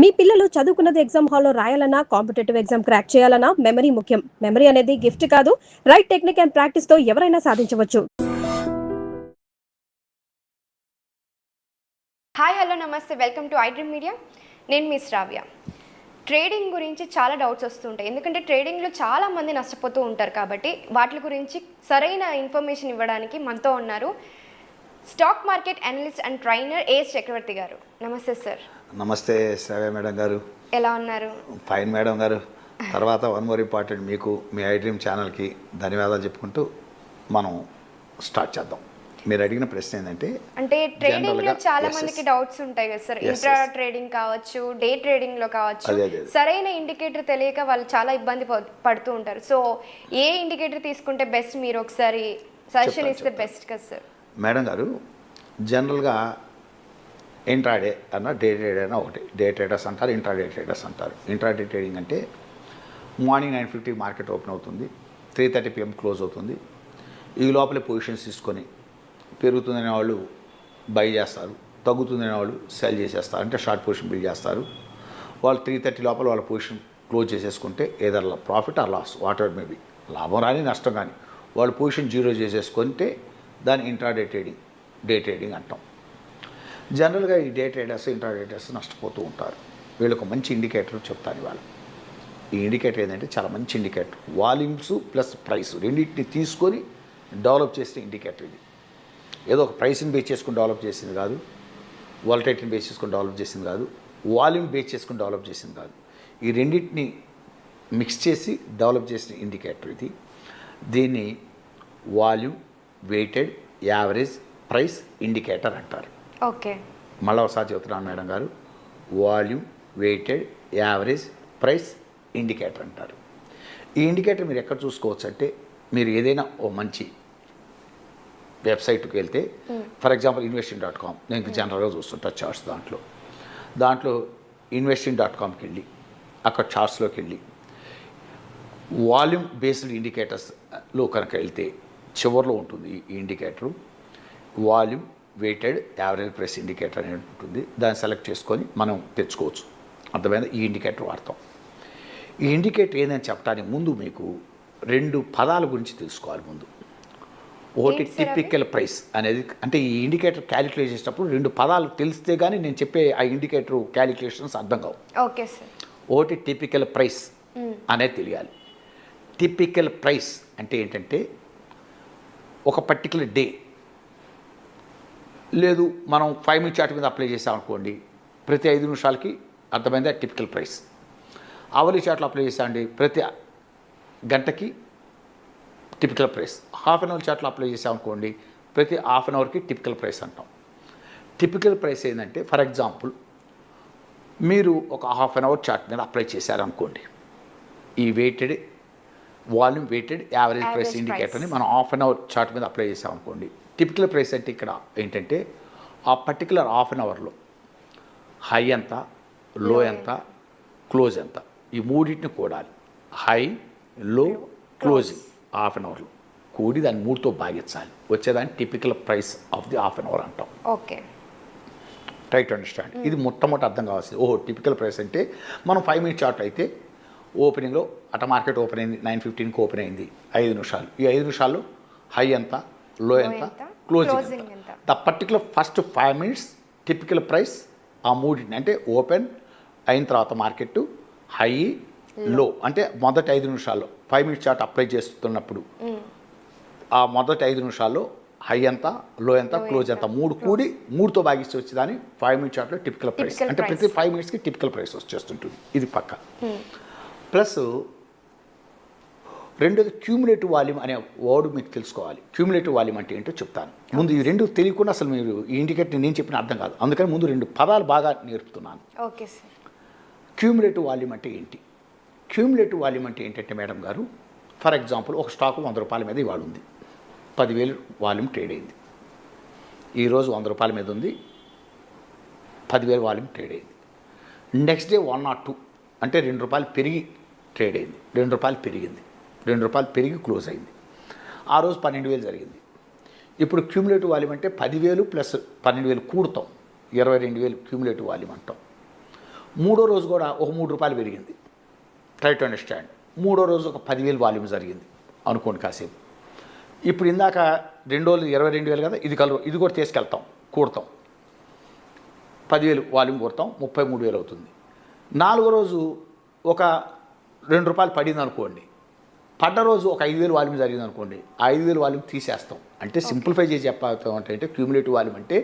మీ పిల్లలు చదువుకున్నది ఎగ్జామ్ హాల్లో రాయాలన్నా కాంపిటేటివ్ ఎగ్జామ్ క్రాక్ చేయాలన్నా మెమరీ ముఖ్యం. మెమరీ అనేది గిఫ్ట్ కాదు, రైట్ టెక్నిక్ అండ్ ప్రాక్టీస్ తో ఎవరైనా సాధించవచ్చు. హాయ్ హలో నమస్తే, వెల్కమ్ టు ఐడ్రీమ్ మీడియా. నేను మీ శ్రావ్య. ట్రేడింగ్ గురించి చాలా డౌట్స్ వస్తుంటాయి, ఎందుకంటే ట్రేడింగ్లో చాలామంది నష్టపోతూ ఉంటారు. కాబట్టి వాటి గురించి సరైన ఇన్ఫర్మేషన్ ఇవ్వడానికి మనతో ఉన్నారు stock market analyst and trainer AS Chakravarthy garu. నమస్తే సార్. నమస్తే శ్రావ్య మేడం గారు. ఎలా ఉన్నారు? ఫైన్ మేడం గారు. తర్వాత వన్ మోర్ ఇంపార్టెంట్, మీకు మీ ఐడ్రీమ్ ఛానల్కి ధన్యవాదాలు చెప్పుకుంటూ మనం స్టార్ట్ చేద్దాం. మీరు అడిగిన ప్రశ్న ఏంటంటే, అంటే ట్రేడింగ్లో చాలా మందికి డౌట్స్ ఉంటాయి కదా సార్. ఇంట్రా ట్రేడింగ్ కావచ్చు, డే ట్రేడింగ్లో కావచ్చు, సరైన ఇండికేటర్ తెలియక వాళ్ళు చాలా ఇబ్బంది పడుతూ ఉంటారు. సో ఏ ఇండికేటర్ తీసుకుంటే బెస్ట్, మీరు ఒకసారి సజెషన్ ఇస్తే బెస్ట్ కదా సార్. మేడం గారు, జనరల్గా ఇంట్రాడే అన్న డే ట్రేడర్ అన్న ఒకటి. డే ట్రేడర్స్ అంటారు, ఇంట్రాడే ట్రేడర్స్ అంటారు. ఇంట్రాడే ట్రేడింగ్ అంటే మార్నింగ్ 9:50 మార్కెట్ ఓపెన్ అవుతుంది, 3:30 PM క్లోజ్ అవుతుంది. ఈ లోపలే పొజిషన్స్ తీసుకొని పెరుగుతుందనే వాళ్ళు బై చేస్తారు, తగ్గుతుందనే వాళ్ళు సెల్ చేసేస్తారు, అంటే షార్ట్ పొజిషన్ బిల్డ్ చేస్తారు. వాళ్ళు 3:30 లోపల వాళ్ళ పొజిషన్ క్లోజ్ చేసేసుకుంటే either profit or loss, whatever maybe, లాభం రాని నష్టం కానీ, వాళ్ళు పొజిషన్ జీరో చేసేసుకుంటే దాన్ని ఇంట్రాడే ట్రేడింగ్, డే ట్రేడింగ్ అంటాం. జనరల్గా ఈ డే ట్రేడర్స్, ఇంట్రాడేటర్స్ నష్టపోతూ ఉంటారు. వీళ్ళకు మంచి ఇండికేటర్ చెప్తాను ఇవాళ. ఈ ఇండికేటర్ ఏంటంటే చాలా మంచి ఇండికేటర్. వాల్యూమ్స్ ప్లస్ ప్రైస్ రెండింటిని తీసుకొని డెవలప్ చేసిన ఇండికేటర్ ఇది. ఏదో ఒక ప్రైస్ని బేస్ చేసుకుని డెవలప్ చేసింది కాదు, వాలటైలిటీని బేస్ చేసుకుని డెవలప్ చేసింది కాదు, వాల్యూమ్ బేస్ చేసుకుని డెవలప్ చేసింది కాదు. ఈ రెండింటిని మిక్స్ చేసి డెవలప్ చేసిన ఇండికేటర్ ఇది. దీన్ని volume weighted average price indicator అంటారు. ఓకే, మళ్ళీ ఒకసారి చెప్తున్నాను మేడం గారు. Volume weighted average price indicator అంటారు. ఈ ఇండికేటర్ మీరు ఎక్కడ చూసుకోవచ్చు అంటే, మీరు ఏదైనా ఓ మంచి వెబ్సైట్కి వెళ్తే, ఫర్ ఎగ్జాంపుల్ investing.com, నేను జనరల్గా చూస్తుంటా చార్ట్స్. దాంట్లో investing.comకి వెళ్ళి అక్కడ చార్ట్స్లోకి వెళ్ళి వాల్యూమ్ బేస్డ్ ఇండికేటర్స్లో కనుక వెళ్తే చివరిలో ఉంటుంది ఈ indicator. Volume weighted average price indicator అనేది ఉంటుంది. దాన్ని సెలెక్ట్ చేసుకొని మనం తెచ్చుకోవచ్చు. అర్థమైందా? ఈ ఇండికేటర్ వాడతాం. ఈ ఇండికేటర్ ఏందని చెప్పడానికి ముందు మీకు రెండు పదాల గురించి తెలుసుకోవాలి. ముందు ఒకటి టిపికల్ ప్రైస్ అనేది, అంటే ఈ ఇండికేటర్ క్యాలిక్యులేట్ చేసేటప్పుడు రెండు పదాలు తెలిస్తే కానీ నేను చెప్పే ఆ ఇండికేటర్ క్యాలిక్యులేషన్స్ అర్థం కావు. Okay sir. ఒకటి టిపికల్ ప్రైస్ అనేది తెలియాలి. టిపికల్ ప్రైస్ అంటే ఏంటంటే, ఒక పర్టికులర్ డే లేదు, మనం 5 minute చార్ట్ మీద అప్లై చేసామనుకోండి, ప్రతి 5 నిమిషాలకి అర్థమైందా టిపికల్ ప్రైస్. అవర్లీ చార్ట్లో అప్లై చేసామండి, ప్రతి గంటకి typical price. Half an hour చార్ట్లో అప్లై చేసామనుకోండి, ప్రతి హాఫ్ అన్ అవర్కి టిపికల్ ప్రైస్ అంటాం. టిపికల్ ప్రైస్ ఏంటంటే, ఫర్ ఎగ్జాంపుల్ మీరు ఒక హాఫ్ అన్ అవర్ చార్ట్ మీద అప్లై చేశారనుకోండి, ఈ weighted volume weighted average price ఇండికేటర్ని మనం హాఫ్ అన్ అవర్ చార్ట్ మీద అప్లై చేసామనుకోండి, టిపికల్ ప్రైస్ అంటే ఇక్కడ ఏంటంటే, ఆ పర్టికులర్ హాఫ్ అన్ అవర్లో హై ఎంత, లో ఎంత, క్లోజ్ ఎంత, ఈ మూడింటిని కూడాలి. High, low, closing half an అవర్లో కూడి దాన్ని 3తో భాగించాలి. వచ్చేదాన్ని typical price of the half an hour అంటాం. Okay, try to understand. ఇది మొట్టమొదటి అర్థం కావాల్సింది. ఓహో, టిపికల్ ప్రైస్ అంటే మనం 5 minute చార్ట్ అయితే ఓపెనింగ్లో అట మార్కెట్ ఓపెన్ అయింది, 9:15కి ఓపెన్ అయింది, 5 నిమిషాలు. ఈ 5 నిమిషాల్లో హై ఎంత, లో ఎంత, క్లోజింగ్ ఎంత, the particular first 5 minutes typical price ఆ మూడింటిని, అంటే ఓపెన్ అయిన తర్వాత మార్కెట్ హై, లో, అంటే మొదటి 5 నిమిషాల్లో 5 minute చార్ట్ అప్లై చేస్తున్నప్పుడు ఆ మొదటి 5 నిమిషాల్లో హై ఎంత, లో ఎంత, క్లోజ్ ఎంత, 3 కూడి 3తో భాగిస్తే వచ్చేదాన్ని 5 minute చార్ట్లో టిపికల్ ప్రైస్. అంటే ప్రతి 5 minutesకి టిపికల్ ప్రైస్ వచ్చేస్తుంటుంది. ఇది పక్క. ప్లస్ రెండోది క్యూములేటివ్ వాల్యూమ్ అనే వర్డ్ మీకు తెలుసుకోవాలి. క్యూములేటివ్ వాల్యూమ్ అంటే ఏంటో చెప్తాను. ముందు ఈ రెండు తెలియకుండా అసలు మీరు ఈ ఇండికేటర్ నేను చెప్పిన అర్థం కాదు. అందుకని ముందు రెండు పదాలు బాగా నేర్పుతున్నాను. Okay sir. క్యూములేటివ్ వాల్యూమ్ అంటే ఏంటి? క్యూములేటివ్ వాల్యూమ్ అంటే ఏంటంటే మేడం గారు, ఫర్ ఎగ్జాంపుల్ ఒక స్టాక్ 100 రూపాయల మీద ఇవాళ ఉంది, 10,000 వాల్యూమ్ ట్రేడ్ అయింది. ఈరోజు 100 రూపాయల మీద ఉంది, 10,000 వాల్యూమ్ ట్రేడ్ అయింది. నెక్స్ట్ డే 1 or 2 అంటే 2 రూపాయలు పెరిగి ట్రేడ్ అయింది, 2 రూపాయలు పెరిగింది, 2 రూపాయలు పెరిగి క్లోజ్ అయింది. ఆ రోజు 12,000 జరిగింది. ఇప్పుడు క్యూములేటివ్ వాల్యూమ్ అంటే 10,000 ప్లస్ 12,000 కూడతాం, 22,000 క్యూములేటివ్ వాల్యూమ్ అంటాం. మూడో రోజు కూడా ఒక ₹3 పెరిగింది. Try to understand. మూడో రోజు ఒక 10,000 వాల్యూమ్ జరిగింది అనుకోండి కాసేపు. ఇప్పుడు ఇందాక 2 రోజులు 22,000 కదా, ఇది కూడా తీసుకెళ్తాం, కూడతాం, 10,000 వాల్యూమ్ కూడతాం, 33,000 అవుతుంది. 4వ రోజు ఒక ₹2 పడింది అనుకోండి, పడ్డ రోజు ఒక 5,000 వాల్యూమ్ జరిగింది అనుకోండి, ఆ 5,000 వాల్యూమ్ తీసేస్తాం. అంటే సింప్లిఫై చేసి చెప్పాలి అంటే క్యూములేటివ్ వాల్యూమ్ అంటే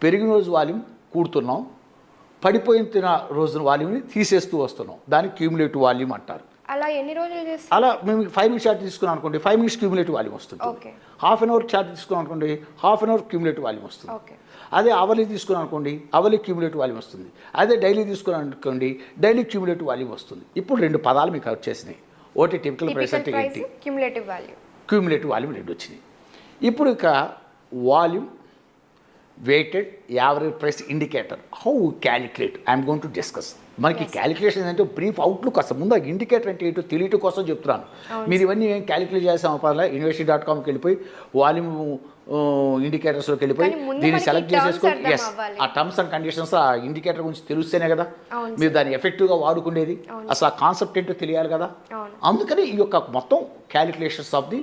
పెరిగిన రోజు వాల్యూమ్ కూడుతున్నాం, పడిపోయిన రోజున వాల్యూమ్ని తీసేస్తూ వస్తున్నాం, దాన్ని క్యూములేటివ్ వాల్యూమ్ అంటారు. అలా ఎన్ని రోజులు చేస్తారు? అలా మేము 5 మినిట్స్ చార్ట్ తీసుకున్నాం అనుకోండి, 5 మినిట్స్ క్యూములేటివ్ వాల్యూమ్ వస్తుంది. హాఫ్ అన్ అవర్ చార్ట్ తీసుకున్నాం అనుకోండి, half an hour cumulative volume వస్తుంది. అదే అవర్లీ తీసుకున్నాం అనుకోండి, అవర్లీ క్యూములేటివ్ వాల్యూమ్ వస్తుంది. అదే డైలీ తీసుకున్నాం అనుకోండి, డైలీ క్యూములేటివ్ వాల్యూమ్ వస్తుంది. ఇప్పుడు 2 పదాలు మీకు వచ్చేసినాయి. ఒకటి టిపికల్ ప్రైస్ అంటే ఏంటి, క్యూములేటివ్ వాల్యూమ్. క్యూములేటివ్ వాల్యూమ్ 2 వచ్చినాయి. ఇప్పుడు ఇక volume, weighted average price indicator, how calculate I'm going to discuss. మనకి క్యాలిక్యులేషన్ ఏంటంటే బ్రీఫ్ అవుట్లుక్ అసలు ముందు ఇండికేటర్ అంటే ఏంటో తెలియటం కోసం చెప్తున్నాను. మీరు ఇవన్నీ ఏం క్యాలిక్యులేట్ చేసాం పర్లే, యూనివర్సిటీ.comకి వెళ్ళిపోయి వాల్యూమ్ ఇండికేటర్స్లోకి వెళ్ళిపోయి దీన్ని సెలెక్ట్ చేసేసుకొని ఎస్ ఆ టర్మ్స్ అండ్ కండిషన్స్ ఆ ఇండికేటర్ గురించి తెలిస్తేనే కదా మీరు దాన్ని ఎఫెక్టివ్గా వాడుకునేది. అసలు ఆ కాన్సెప్ట్ ఏంటో తెలియాలి కదా. అందుకని ఈ యొక్క మొత్తం calculations of the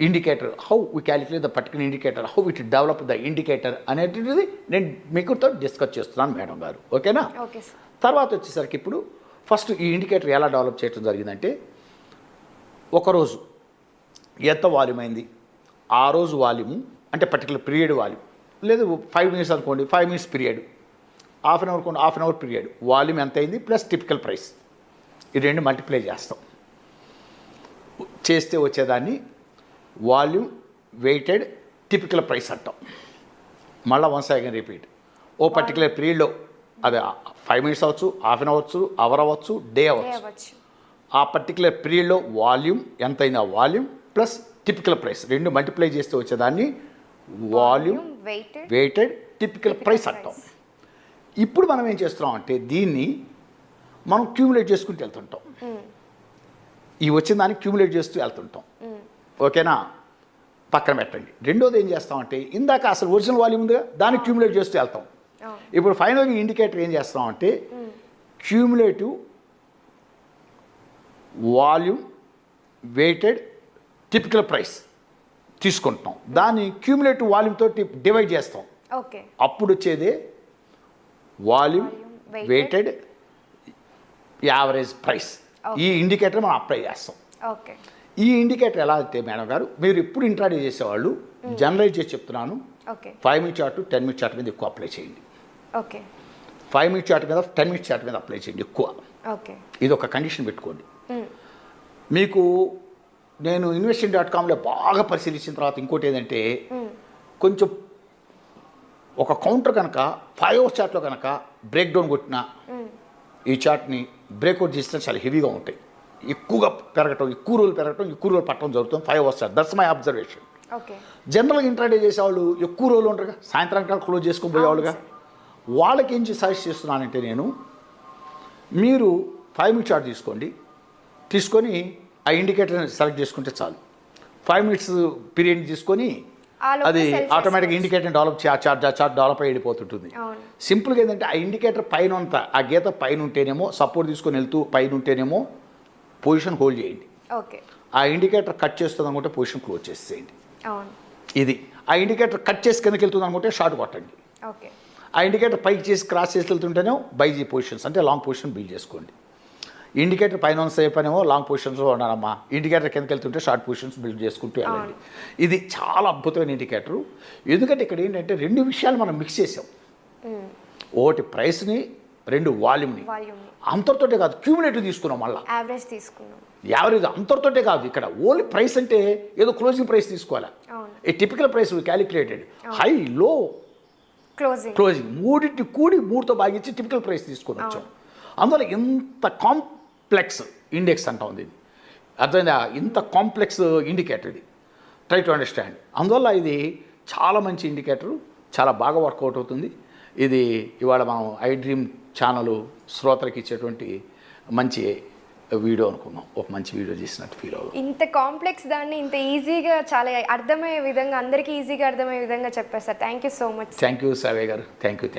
indicator, how we calculate the particular indicator, how it develop the indicator అనేటువంటిది నేను మీకుతో డిస్కస్ చేస్తున్నాను మేడం గారు. ఓకేనా? తర్వాత వచ్చేసరికి ఇప్పుడు ఫస్ట్ ఈ ఇండికేటర్ ఎలా డెవలప్ చేయడం జరిగిందంటే, ఒకరోజు ఎంత వాల్యూమ్ అయింది, ఆ రోజు వాల్యూము అంటే పర్టికులర్ పీరియడ్ వాల్యూమ్, లేదు 5 మినిట్స్ అనుకోండి, 5 minutes period, half an hour అనుకోండి, half an hour period, volume ఎంత అయింది ప్లస్ టిపికల్ ప్రైస్, ఈ 2 మల్టిప్లై చేస్తాం. చేస్తే వచ్చేదాన్ని వాల్యూమ్ వెయిటెడ్ టిపికల్ ప్రైస్ అంటాం. మళ్ళీ వన్స్ అగైన్ రిపీట్, ఓ పర్టికులర్ పీరియడ్లో అది 5 మినిట్స్ అవ్వచ్చు, హాఫ్ అన్ అవ్వచ్చు, అవర్ అవ్వచ్చు, డే అవ్వచ్చు, ఆ పర్టికులర్ పీరియడ్లో వాల్యూమ్ ఎంత అయింది, ఆ volume plus typical price 2 multiply చేస్తే వచ్చేదాన్ని వాల్యూమ్ వెయిటెడ్ టిపికల్ ప్రైస్ అంటాం. ఇప్పుడు మనం ఏం చేస్తున్నాం అంటే దీన్ని మనం క్యూములేట్ చేసుకుంటూ వెళ్తుంటాం, ఈ వచ్చిన దాన్ని క్యూములేట్ చేస్తూ వెళ్తుంటాం. ఓకేనా? పక్కన పెట్టండి. రెండోది ఏం చేస్తామంటే ఇందాక అసలు ఒరిజినల్ వాల్యూమ్ ఉందిగా, దాన్ని క్యూములేట్ చేస్తూ వెళ్తాం. ఇప్పుడు ఫైనల్గా ఇండికేటర్ ఏం చేస్తామంటే cumulative volume weighted typical price తీసుకుంటాం, దాన్ని క్యూములేటివ్ వాల్యూమ్తో డివైడ్ చేస్తాం. అప్పుడు వచ్చేదే వాల్యూమ్ వెయిటెడ్ యావరేజ్ ప్రైస్. ఈ ఇండికేటర్ మనం అప్లై చేస్తాం. ఈ ఇండికేటర్ ఎలా అయితే మేడం గారు మీరు ఎప్పుడు ఇంట్రాడ్యూస్ చేసేవాళ్ళు జనరలైజ్ చేసి చెప్తున్నాను, 5 మినిట్ చార్ట్ 10 మినిట్ చార్ట్ మీద ఎక్కువ అప్లై చేయండి. 5 మినిట్ చార్ట్ మీద 10 మినిట్ చార్ట్ మీద అప్లై చేయండి ఎక్కువ. ఇది ఒక కండిషన్ పెట్టుకోండి. మీకు నేను యూనివర్సిటీ.comలో బాగా పరిశీలించిన తర్వాత ఇంకోటి ఏంటంటే కొంచెం ఒక కౌంటర్ కనుక 5 అవర్స్ చార్ట్లో కనుక బ్రేక్ డౌన్ కొట్టినా ఈ చార్ట్ని బ్రేక్అవుట్ చేస్తే చాలా హెవీగా ఉంటాయి, ఎక్కువగా పెరగటం, ఎక్కువ రోజులు పెరగటం, ఎక్కువ రోజులు పట్టడం జరుగుతుంది 5 hours chart. That's my observation. జనరల్గా ఇంట్రాడే చేసేవాళ్ళు ఎక్కువ రోజులు ఉంటారుగా, సాయంత్రానికి క్లోజ్ చేసుకొని పోయేవాళ్ళుగా, వాళ్ళకి ఏం సజెస్ట్ చేస్తున్నానంటే నేను మీరు 5 మినిట్ చార్ట్ తీసుకొని ఆ ఇండికేటర్ని సెలెక్ట్ చేసుకుంటే చాలు. 5 మినిట్స్ పీరియడ్ తీసుకొని అది ఆటోమేటిక్గా ఇండికేటర్ చార్ట్ డెవలప్ అయ్యి వెళ్ళిపోతుంటుంది. సింపుల్గా ఏంటంటే ఆ ఇండికేటర్ పైన అంతా ఆ గీత పైన ఉంటేనేమో సపోర్ట్ తీసుకొని వెళ్తూ పైన ఉంటేనేమో పొజిషన్ హోల్డ్ చేయండి. ఆ ఇండికేటర్ కట్ చేస్తుంది అనుకుంటే పొజిషన్ క్లోజ్ చేసేయండి. ఇది ఆ ఇండికేటర్ కట్ చేసి కిందకి వెళ్తుంది అనుకుంటే షార్ట్ కొట్టండి. ఆ ఇండికేటర్ పైకి చేసి క్రాస్ చేసి వెళ్తుంటేనే బైజీ పొజిషన్స్ అంటే లాంగ్ పొజిషన్ బిల్డ్ చేసుకోండి. ఇండికేటర్ పైన సేపు అనేమో లాంగ్ పొజిషన్స్లో ఉన్నారమ్మా, ఇండికేటర్ కిందకి వెళ్తుంటే షార్ట్ పొజిషన్స్ బిల్డ్ చేసుకుంటూ వెళ్ళండి. ఇది చాలా అద్భుతమైన ఇండికేటరు. ఎందుకంటే ఇక్కడ ఏంటంటే 2 విషయాలు మనం మిక్స్ చేసాం, ఒకటి ప్రైస్ని, 2 వాల్యూమ్ని. అంతటితోటే కాదు క్యూములేటివ్ తీసుకున్నాం, మళ్ళీ యావరేజ్ అంతటితోటే కాదు. ఇక్కడ ఓన్లీ ప్రైస్ అంటే ఏదో క్లోజింగ్ ప్రైస్ తీసుకోవాలి. ఈ typical price calculated high low closing మూడింటి కూడి 3తో భాగించి టిపికల్ ప్రైస్ తీసుకొని వచ్చాం. అందువల్ల ఇంత కాంప్లెక్స్ ఇండెక్స్ అంటాం దీన్ని, అర్థమైందా? ఇంత కాంప్లెక్స్ ఇండికేటర్ ఇది. Try to understand. అందువల్ల ఇది చాలా మంచి ఇండికేటరు, చాలా బాగా వర్కౌట్ అవుతుంది. ఇది ఇవాళ మనం ఐ డ్రీమ్ ఛానల్ శ్రోతలకు ఇచ్చేటువంటి మంచి వీడియో అనుకున్నాం, ఒక మంచి వీడియో చేసినట్టు ఫీల్ అవుతుంది. ఇంత కాంప్లెక్స్ దాన్ని ఇంత ఈజీగా చాలా అర్థమయ్యే విధంగా అందరికీ ఈజీగా అర్థమయ్యే విధంగా చెప్పారు sir. Thank you so much. Thank you సావే గారు. Thank you.